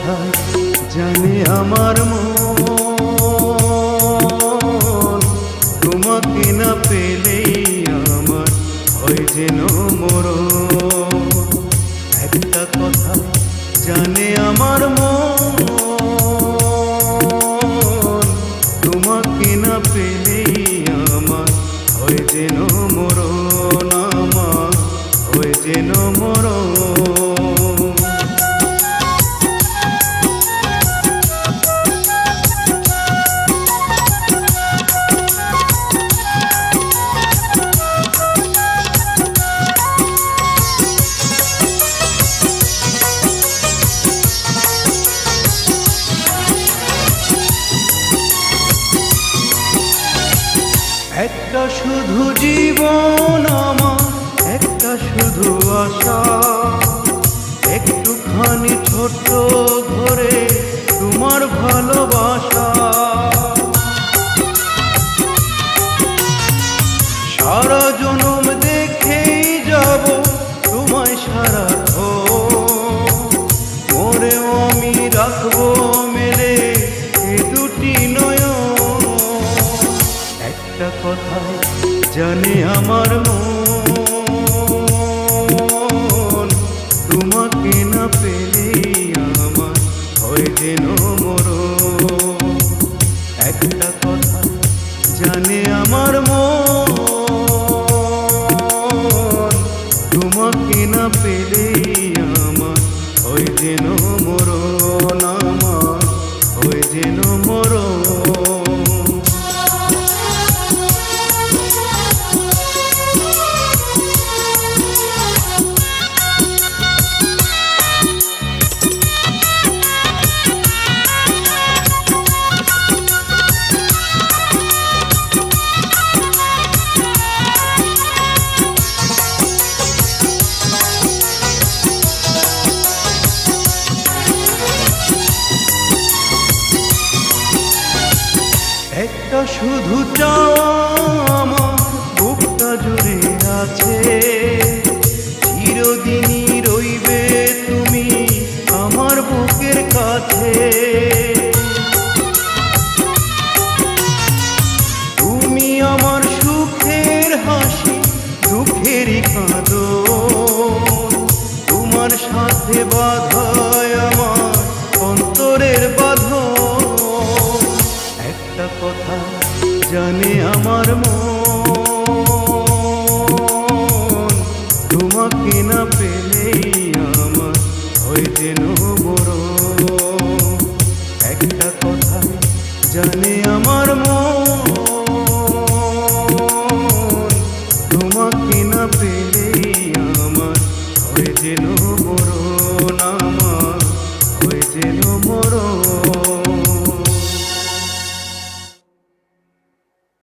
কথায় জানে আমার মন, তোমাকে না পেলেই আমার হয় যেন মরণ। একটা কথা জানে আমার মন, তোমাকে না পেলেই আমার হয় যেন মরণ, আমার হয় যেন মরণ। একটা শুধু জীবন আমার, একটা শুধু আশা, একটুখানি ছোট্ট ঘরে তোমার ভালোবাসা। সারা জনম দেখেই যাব তোমায় সারাক্ষণ, মরেও আমি রাখবো মেলে এ দুটি নয়ন। একটা কথায় জানে আমার মন, তোমাকে না পেলেই আমার হয় যেন মরণ। একটা কথা জানে আমার মন, তোমাকে না পেলেই আমার হয় যেন মরণ, আমার হয় যেন মরণ। একটা শুধু চাওয়া আমার বুকটা জুড়ে আছে, চিরদিনই রইবে তুমি আমার বুকের কাছে। তুমি আমার সুখের হাসি, দুঃখেরই কাঁদন, তোমার সাথে বাঁধায় আমার অন্তরের বাঁধন। একটা কথা জানে আমার মন, তোমাকে না পেলেই আমার হয় যেন মরণ। একটা কথা জানে আমার মন, তোমাকে না পেলেই আমার হয় যেন মরণ।